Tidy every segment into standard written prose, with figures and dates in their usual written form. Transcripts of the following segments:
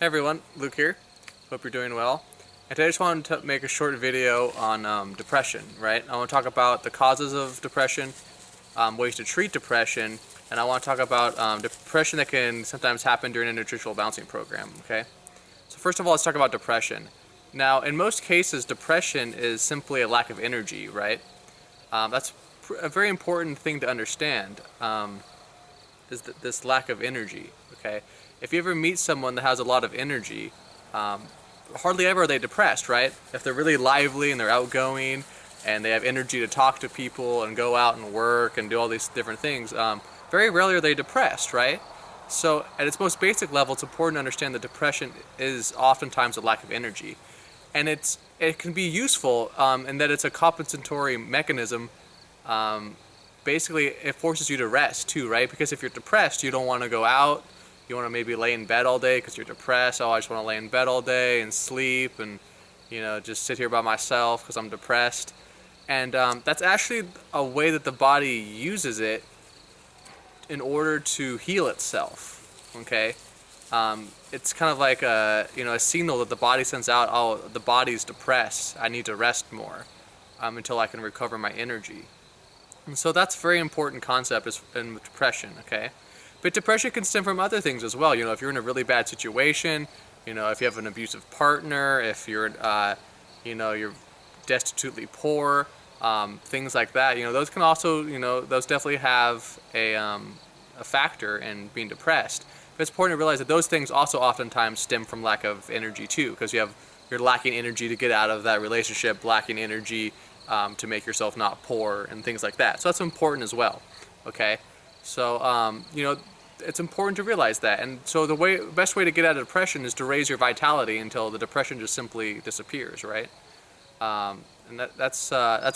Hey everyone, Luke here. Hope you're doing well. And today I just wanted to make a short video on depression, right? I want to talk about the causes of depression, ways to treat depression, and I want to talk about depression that can sometimes happen during a nutritional balancing program, okay? So first of all, let's talk about depression. Now, in most cases, depression is simply a lack of energy, right? That's a very important thing to understand, is this lack of energy, okay? If you ever meet someone that has a lot of energy, hardly ever are they depressed, right? If they're really lively and they're outgoing and they have energy to talk to people and go out and work and do all these different things, very rarely are they depressed, right? So at its most basic level, it's important to understand that depression is oftentimes a lack of energy. And it can be useful in that it's a compensatory mechanism. Basically, it forces you to rest too, right? Because if you're depressed, you don't want to go out. You want to maybe lay in bed all day because you're depressed. Oh, I just want to lay in bed all day and sleep and, just sit here by myself because I'm depressed. And that's actually a way that the body uses it in order to heal itself, okay? It's kind of like a signal that the body sends out, oh, the body's depressed. I need to rest more until I can recover my energy. And so that's a very important concept in depression, okay? But depression can stem from other things as well. If you're in a really bad situation, if you have an abusive partner, if you're, you're destitutely poor, things like that. Those can also, those definitely have a factor in being depressed. But it's important to realize that those things also oftentimes stem from lack of energy too, because you're lacking energy to get out of that relationship, lacking energy to make yourself not poor and things like that. So that's important as well. Okay. So, it's important to realize that. And so the best way to get out of depression is to raise your vitality until the depression just simply disappears, right? And that's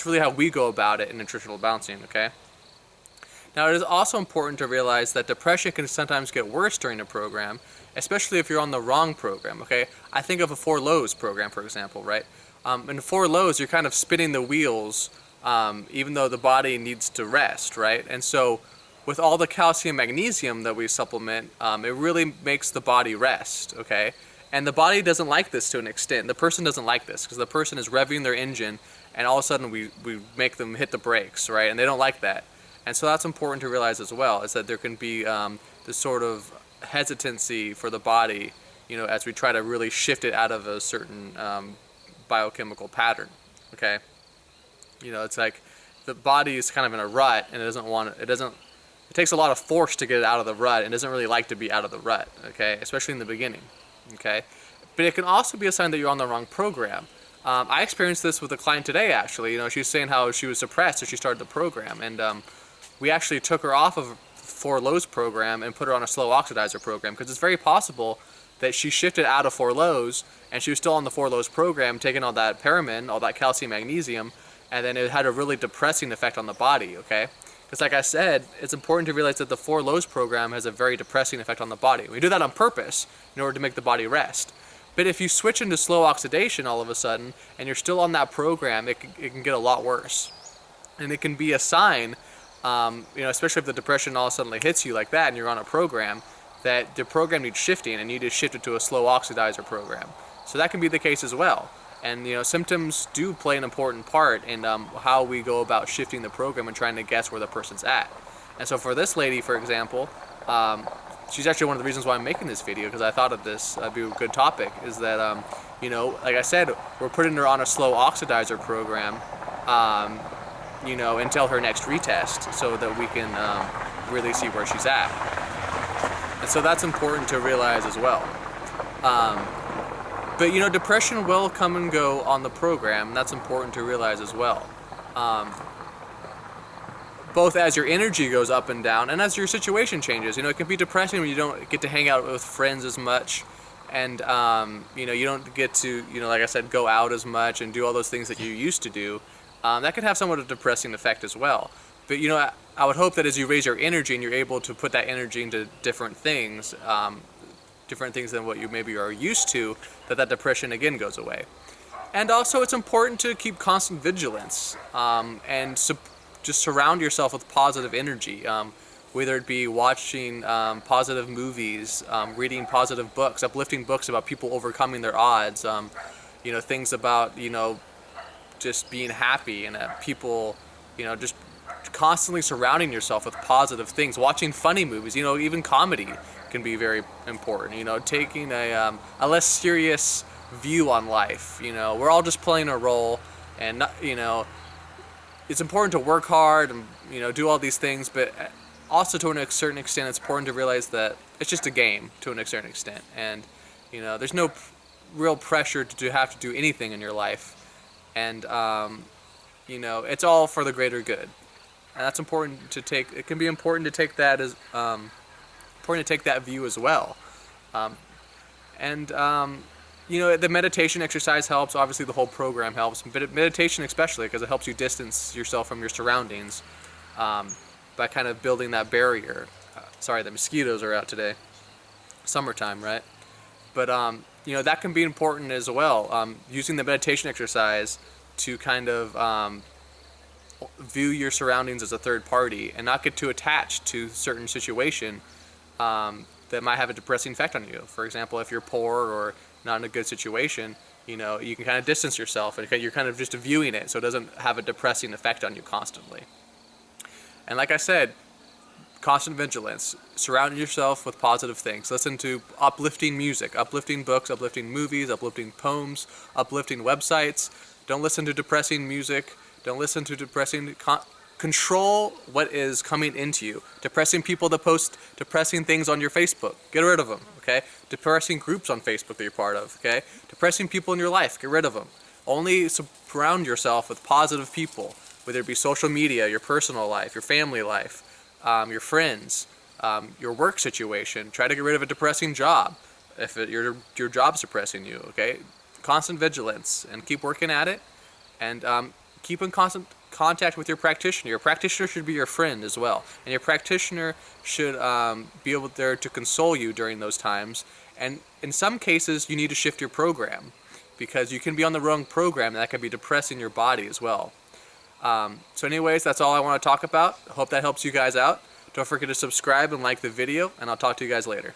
really how we go about it in nutritional balancing, okay? Now, it is also important to realize that depression can sometimes get worse during a program, especially if you're on the wrong program, okay? I think of a 4 Lows program, for example, right? In 4 Lows, you're kind of spinning the wheels, even though the body needs to rest, right? And so with all the calcium magnesium that we supplement, it really makes the body rest, okay? And the body doesn't like this to an extent. The person doesn't like this because the person is revving their engine and all of a sudden we make them hit the brakes, right? And they don't like that. And so that's important to realize as well, is that there can be this sort of hesitancy for the body, as we try to really shift it out of a certain biochemical pattern, okay? It's like the body is kind of in a rut and it takes a lot of force to get it out of the rut and doesn't really like to be out of the rut, okay? Especially in the beginning, okay? But it can also be a sign that you're on the wrong program. I experienced this with a client today, actually. She was saying how she was depressed as she started the program, and we actually took her off of 4 Lows program and put her on a slow oxidizer program because it's very possible that she shifted out of 4 Lows and she was still on the 4 Lows program, taking all that paramin, all that calcium magnesium, and then it had a really depressing effect on the body, okay? Because like I said, it's important to realize that the 4 Lows program has a very depressing effect on the body. We do that on purpose in order to make the body rest. But if you switch into slow oxidation all of a sudden, and you're still on that program, it can get a lot worse. And it can be a sign, especially if the depression all of a sudden hits you like that and you're on a program, that the program needs shifting and you need to shift it to a slow oxidizer program. So that can be the case as well. And symptoms do play an important part in how we go about shifting the program and trying to guess where the person's at. And so for this lady, for example, she's actually one of the reasons why I'm making this video, because I thought of this be a good topic, is that, like I said, we're putting her on a slow oxidizer program, until her next retest so that we can really see where she's at. And so that's important to realize as well. But depression will come and go on the program, and that's important to realize as well. Both as your energy goes up and down and as your situation changes. It can be depressing when you don't get to hang out with friends as much and, you don't get to, like I said, go out as much and do all those things that you used to do. That can have somewhat of a depressing effect as well. But, I would hope that as you raise your energy and you're able to put that energy into different things than what you maybe are used to, that depression again goes away. And also it's important to keep constant vigilance and just surround yourself with positive energy. whether it be watching positive movies, reading positive books, uplifting books about people overcoming their odds, you know, things about, you know, just being happy, and people, you know, just constantly surrounding yourself with positive things, watching funny movies, you know, even comedy can be very important, you know, taking a less serious view on life. You know, we're all just playing a role, and not, you know, it's important to work hard and, you know, do all these things, but also to a certain extent it's important to realize that it's just a game to a certain extent, and, you know, there's no real pressure to have to do anything in your life, and you know, it's all for the greater good, and that's important to take. It can be important to take that as important to take that view as well, and you know, the meditation exercise helps. Obviously, the whole program helps, but meditation especially, because it helps you distance yourself from your surroundings by kind of building that barrier. Sorry, the mosquitoes are out today. Summertime, right? But you know, that can be important as well. Using the meditation exercise to kind of view your surroundings as a third party and not get too attached to certain situation that might have a depressing effect on you. For example, if you're poor or not in a good situation, you know, you can kind of distance yourself, and you're kind of just viewing it so it doesn't have a depressing effect on you constantly. And like I said, constant vigilance. Surround yourself with positive things. Listen to uplifting music, uplifting books, uplifting movies, uplifting poems, uplifting websites. Don't listen to depressing music. Don't listen to depressing... Control what is coming into you. Depressing people that post depressing things on your Facebook, get rid of them, okay? Depressing groups on Facebook that you're part of, okay? Depressing people in your life, get rid of them. Only surround yourself with positive people, whether it be social media, your personal life, your family life, your friends, your work situation. Try to get rid of a depressing job if your job's depressing you, okay? Constant vigilance, and keep working at it, and keep in constant contact with your practitioner. Your practitioner should be your friend as well, and your practitioner should be able there to console you during those times. And in some cases, you need to shift your program, because you can be on the wrong program, and that can be depressing your body as well. So anyways, that's all I want to talk about. I hope that helps you guys out. Don't forget to subscribe and like the video, and I'll talk to you guys later.